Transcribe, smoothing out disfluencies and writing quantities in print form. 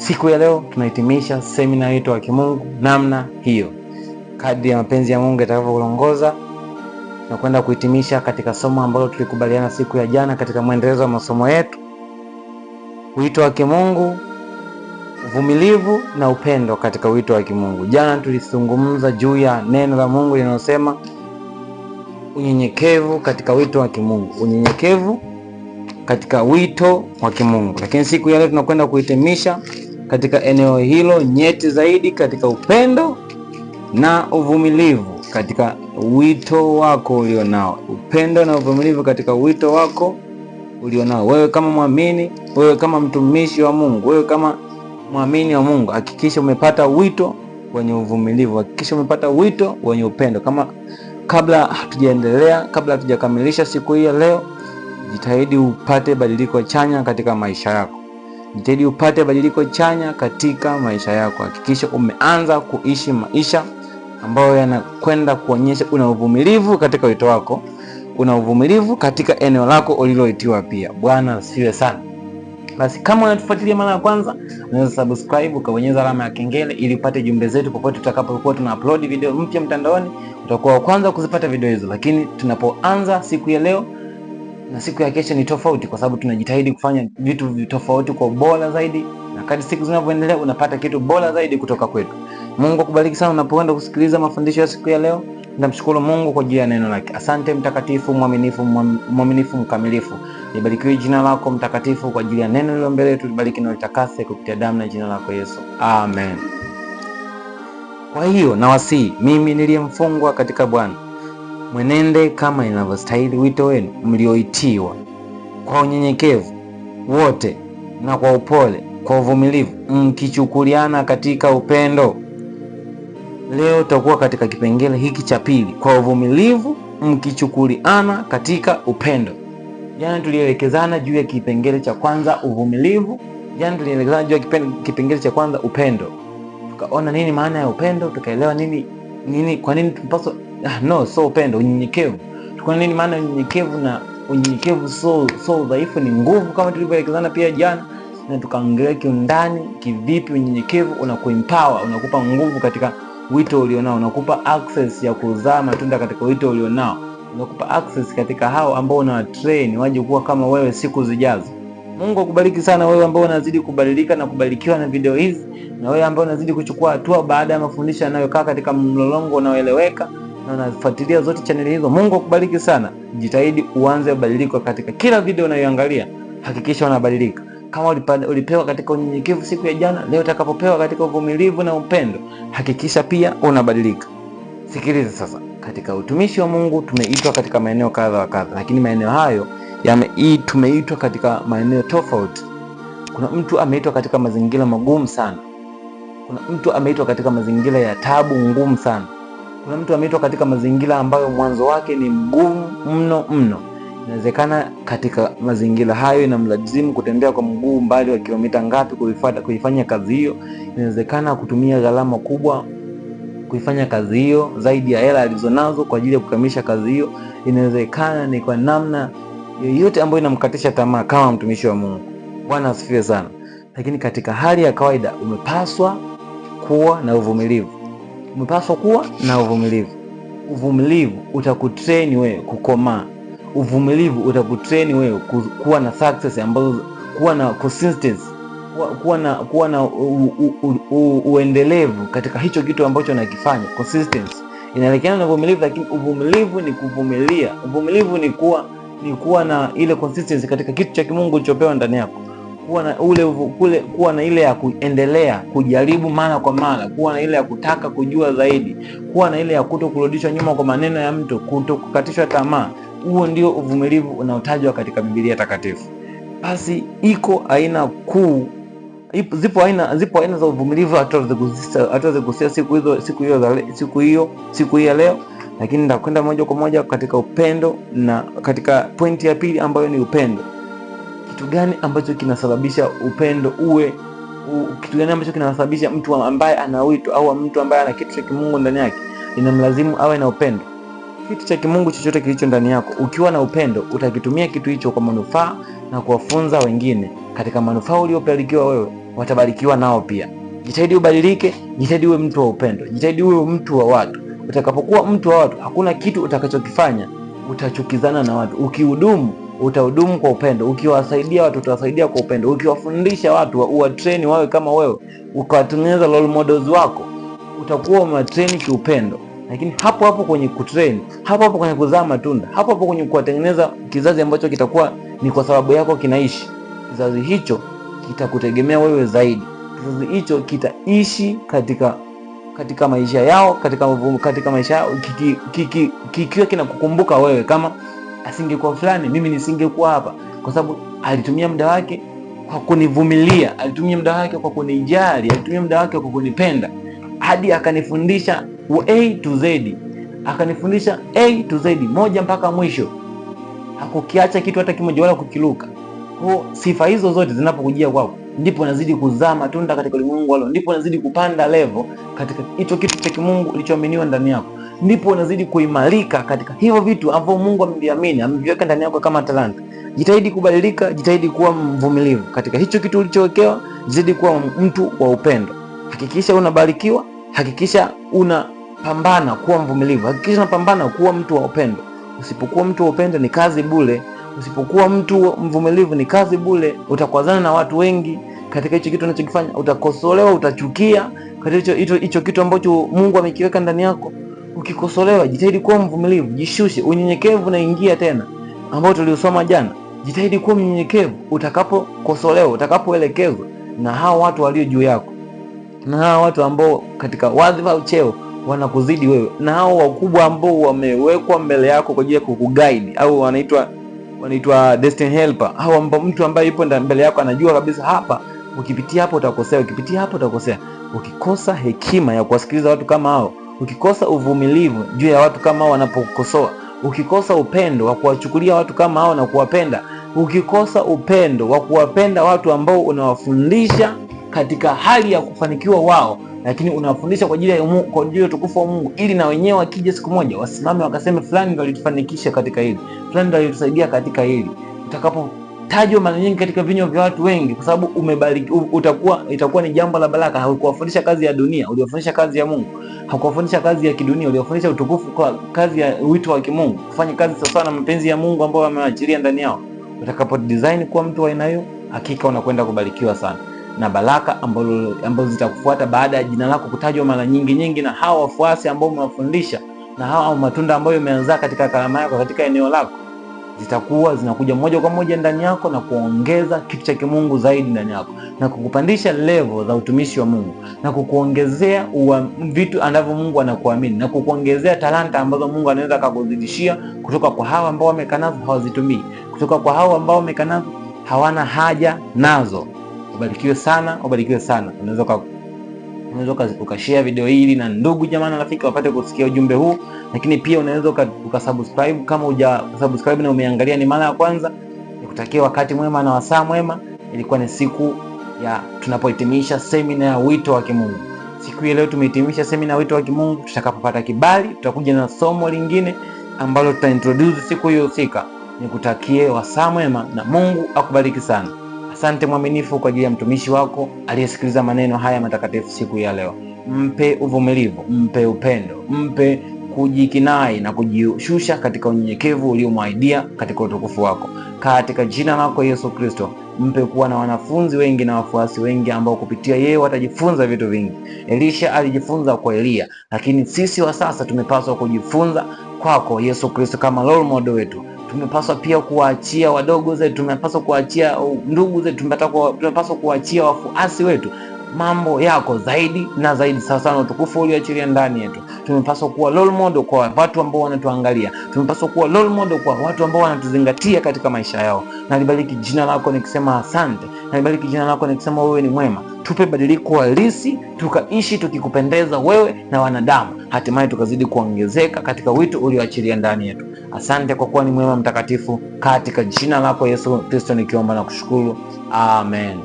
Siku ya leo tunahitimisha semina yetu ya kimungu namna hiyo. Kadri ya mapenzi ya Mungu yatakavyoongoza, tunakwenda kuhitimisha katika somo ambalo tulikubaliana siku ya jana katika mwendelezo wa masomo yetu. Wito wa kimungu, uvumilivu na upendo katika wito wa kimungu. Jana tulizungumza juu ya neno la Mungu linalosema unyenyekevu katika wito wa kimungu. Unyenyekevu katika wito wa kimungu. Lakini siku ya leo tunakwenda kuhitimisha katika eneo hilo nyeti zaidi katika upendo na uvumilivu katika wito wako ulionao. Upendo na uvumilivu katika wito wako ulionao. Wewe kama mwamini, wewe kama mtumishi wa Mungu, wewe kama mwamini wa Mungu, hakikisha umepata wito wenye uvumilivu, hakikisha umepata wito wenye upendo. Kabla hatujaendelea, kabla hatujakamilisha siku hii ya leo, jitahidi upate badiliko chanya katika maisha yako. Jitahidi upate badiliko chanya katika maisha yako. Hakikisha umeanza kuishi maisha ambayo yanakwenda kuonyesha una uvumilivu katika wito wako, una uvumilivu katika eneo lako uliloitiwa pia. Bwana asifiwe sana. Basi kama unatufuatilia mara ya kwanza, unaweza subscribe ukabonyeza alama ya kengele ili upate jumbe zetu popote tutakapokuwa tuna upload video mpya mtandaoni. Utakuwa wa kwanza kuzipata video hizo. Lakini tunapoanza siku ya leo na siku ya kesho ni tofauti, kwa sababu tunajitahidi kufanya vitu tofauti kwa bora zaidi, na kadri siku zinavyoendelea unapata kitu bora zaidi kutoka kwetu. Mungu akubariki sana unapoenda kusikiliza mafundisho ya siku ya leo. Namshukuru Mungu kwa ajili ya neno lake. Asante mtakatifu, mwaminifu, mkamilifu. Libarikiwe jina lako mtakatifu kwa ajili ya neno lilo mbele yetu. Libariki na litakase kupitia damu na jina lako Yesu. Amen. Kwa hiyo nawasihi mimi niliyemfungwa katika Bwana, mwenende kama inavyostahili wito wenu mlioitiwa, kwa unyenyekevu wote na kwa upole, kwa uvumilivu, mkichukuliana katika upendo. Leo tutakuwa katika kipengele hiki cha pili, kwa uvumilivu mkichukuliana katika upendo. Jana tulielekezana juu ya kipengele cha kwanza uvumilivu, jana tulielekezana juu ya kipengele cha kwanza upendo. Tukaona nini maana ya upendo, tukaelewa nini kwa nini tunapaswa so upendo, unyenyekevu. Tukaona nini maana ya unyenyekevu, na unyenyekevu so udhaifu ni nguvu, kama tulivyoelekezana pia jana, na tukaangalia kiundani kivipi unyenyekevu unakuempower, unakupa nguvu katika wito ulionao, unakupa access ya kuzaa matunda katika wito ulionao, unakupa access katika hao ambao unawatrain waje kuwa kama wewe siku zijazo. Mungu akubariki sana wewe ambao unazidi kubadilika na kubarikiwa na video hizi, na wewe ambao unazidi kuchukua hatua baada ya mafundisho yanayokaa katika mlolongo unaoeleweka na unafuatilia zote chaneli hizo. Mungu akubariki sana. Jitahidi uanze badiliko katika kila video unayoangalia. Hakikisha unabadilika. Kama ulipewa katika unyenyekevu siku ya jana, leo utakapopewa katika uvumilivu na upendo, hakikisha pia unabadilika. Sikiliza sasa, katika utumishi wa Mungu tumeitwa katika maeneo kadha wa kadha, lakini maeneo hayo tumeitwa katika maeneo tofauti. Kuna mtu ameitwa katika mazingira magumu sana. Kuna mtu ameitwa katika mazingira ya tabu ngumu sana. Kuna mtu ameitwa katika mazingira ambayo mwanzo wake ni mgumu mno. Inawezekana katika mazingira hayo inamlazimu kutembea kwa mguu mbali wa kilomita ngapi kuifanya kazi hiyo. Inawezekana kutumia gharama kubwa kuifanya kazi hiyo, zaidi ya hela alizonazo kwa ajili ya kukamilisha kazi hiyo. Inawezekana ni kwa namna yoyote ambayo inamkatisha tamaa kama mtumishi wa Mungu. Bwana asifiwe sana. Lakini katika hali ya kawaida umepaswa kuwa na uvumilivu. Umepaswa kuwa na uvumilivu. Uvumilivu utakutrain wewe kukomaa. Uvumilivu utakutrain wewe kuwa na success, ambazo kuwa na consistency, kuwa na uendelevu katika hicho kitu ambacho unakifanya. Consistency inaelekana na uvumilivu, lakini uvumilivu ni kuvumilia. Uvumilivu ni kuwa na ile consistency katika kitu cha kimungu ulichopewa ndani yako. Kuwa na ile ya kuendelea, kujaribu mara kwa mara, kuwa na ile ya kutaka kujua zaidi, kuwa na ile ya kutokurudishwa nyuma kwa maneno ya mtu, kutokukatishwa tamaa. Huo ndio uvumilivu unaotajwa katika Biblia takatifu. Basi iko aina kuu, zipo aina za uvumilivu hatuwezi siku hiyo leo, lakini nitakwenda moja kwa moja katika upendo, na katika pointi ya pili ambayo ni upendo. Kitu gani ambacho kinasababisha upendo kitu gani ambacho kinasababisha mtu ambaye ana wito au mtu ambaye ana kitu cha kimungu ndani yake inamlazimu awe na upendo? Kitu cha kimungu chochote kilicho ndani yako, ukiwa na upendo utakitumia kitu hicho kwa manufaa na kuwafunza wengine katika manufaa uliopalikiwa wewe, watabarikiwa nao pia. Jitahidi ubadilike, jitahidi uwe mtu wa upendo, jitahidi uwe mtu wa watu. Utakapokuwa mtu wa watu, hakuna kitu utakachokifanya utachukizana na watu. Ukihudumu, utahudumu kwa upendo. Ukiwasaidia watu, utawasaidia kwa upendo. Ukiwafundisha watu, uwatrain wawe kama wewe, ukawatengeneza role models wako, utakuwa umewatrain kiupendo. Lakini hapo hapo kwenye kutrain, hapo hapo kwenye kuzaa matunda, hapo hapo kwenye kuwatengeneza kizazi ambacho kitakuwa ni kwa sababu yako kinaishi, kizazi hicho kitakutegemea wewe zaidi. Kizazi hicho kitaishi katika maisha yao, katika maisha yao kikiwa kinakukumbuka wewe. Kama asingekuwa fulani, mimi nisingekuwa hapa, kwa sababu alitumia muda wake kwa kunivumilia, alitumia muda wake kwa kunijali, alitumia muda wake kwa kunipenda, hadi akanifundisha A to Z, akanifundisha A to Z, moja mpaka mwisho. Hakukiacha kitu hata kimoja wala kukiluka. Kwa sifa hizo zote zinapokujia kwako, ndipo unazidi kuzaa matunda katika ulimwengu wao, ndipo unazidi kupanda level katika hicho kitu cha kimungu kilichoaminiwa ndani yako, ndipo unazidi kuimarika katika hivyo vitu ambavyo Mungu ameviamini, ameviweka ndani yako kama talanta. Jitahidi kubadilika, jitahidi kuwa mvumilivu katika hicho kitu ulichowekewa, jitahidi kuwa mtu wa upendo. Hakikisha unabarikiwa, hakikisha unapambana kuwa mvumilivu, hakikisha unapambana kuwa mtu wa upendo. Usipokuwa mtu wa upendo ni kazi bure. Usipokuwa mtu mvumilivu ni kazi bure. Utakwazana na watu wengi katika hicho kitu unachokifanya, utakosolewa, utachukia katika hicho kitu ambacho Mungu amekiweka ndani yako. Ukikosolewa, jitahidi kuwa mvumilivu, jishushe. Unyenyekevu naingia tena ambao tuliusoma jana. Jitahidi kuwa mnyenyekevu utakapokosolewa, utakapoelekezwa na hao watu walio juu yako, na hao watu ambao katika wadhifa au cheo wanakuzidi wewe, na hao wakubwa ambao wamewekwa mbele yako kwa ajili ya kukuguide, au wanaitwa destiny helper. Hao ambao mtu ambaye yupo mbele yako anajua kabisa hapa ukipitia hapo utakosea, ukipitia hapo utakosea. Ukikosa hekima ya kuwasikiliza watu kama hao, ukikosa uvumilivu juu ya watu kama hao wanapokukosoa, ukikosa upendo wa kuwachukulia watu kama hao na kuwapenda, ukikosa upendo wa kuwapenda watu ambao unawafundisha katika hali ya kufanikiwa wao, lakini unawafundisha kwa ajili ya Mungu, kwa ajili ya utukufu wa Mungu, ili na wenyewe wakija siku moja wasimame wakaseme fulani ndio alitufanikisha katika hili, fulani ndio alitusaidia katika hili. Utakapotajwa mara nyingi katika vinywa vya watu wengi, kwa sababu umebariki, itakuwa ni jambo la baraka. Haukuwafundisha kazi ya dunia, uliwafundisha kazi ya Mungu. Hakuwafundisha kazi ya kidunia, uliwafundisha utukufu kwa kazi ya wito wa kimungu, kufanya kazi sawa na mapenzi ya Mungu ambao amewaachilia ndani yao. Utakapo design kuwa mtu wa aina hiyo, hakika unakwenda kubarikiwa sana, na baraka ambazo zitakufuata baada ya jina lako kutajwa mara nyingi na hao wafuasi ambao umewafundisha, na hao matunda ambayo umeanza katika karama yako, katika eneo lako, zitakuwa zinakuja moja kwa moja ndani yako na kuongeza kitu cha kimungu zaidi ndani yako, na kukupandisha level za utumishi wa Mungu, na kukuongezea vitu ambavyo Mungu anakuamini, na kukuongezea talanta ambazo Mungu anaweza akakuzidishia kutoka kwa hao ambao wamekanazo hawazitumii, kutoka kwa hao ambao wamekanazo hawana haja nazo. Ubarikiwe sana, ubarikiwe sana. Unaweza ukashare video hili na ndugu jamaa na rafiki wapate kusikia ujumbe huu, lakini pia unaweza ukasubscribe kama hujasubscribe na umeangalia ni mara ya kwanza. Nikutakia wakati mwema na wasaa mwema. Ilikuwa ni siku ya tunapohitimisha semina ya wito wa kimungu. Siku ya leo tumehitimisha semina ya wito wa kimungu. Tutakapopata kibali, tutakuja na somo lingine ambalo tutaintroduce siku hiyo husika. Nikutakie wasaa mwema na Mungu akubariki sana. Asante mwaminifu kwa ajili ya mtumishi wako aliyesikiliza maneno haya matakatifu siku ya leo. Mpe uvumilivu, mpe upendo, mpe kujikinai na kujishusha katika unyenyekevu uliomwahidia katika utukufu wako. Katika jina lako Yesu Kristo, mpe kuwa na wanafunzi wengi na wafuasi wengi ambao kupitia yeye watajifunza vitu vingi. Elisha alijifunza kwa Elia, lakini sisi wa sasa tumepaswa kujifunza kwako Yesu Kristo kama role model wetu. Tumepaswa pia kuwaachia wadogo zetu, tumepaswa kuachia ndugu zetu, tumepaswa kuachia wafuasi wetu mambo yako zaidi na zaidi, sawa sana utukufu ulioachilia ndani yetu. Tumepaswa kuwa role model kwa watu ambao wanatuangalia, tumepaswa kuwa role model kwa watu ambao wanatuzingatia katika maisha yao. Nalibariki jina lako nikisema asante, nalibariki jina lako nikisema wewe ni mwema. Tupe badiliko halisi, tukaishi tukikupendeza wewe na wanadamu, hatimaye tukazidi kuongezeka katika wito ulioachilia ndani yetu. Asante kwa kuwa ni mwema mtakatifu, katika jina lako Yesu Kristo nikiomba na kushukuru, amen.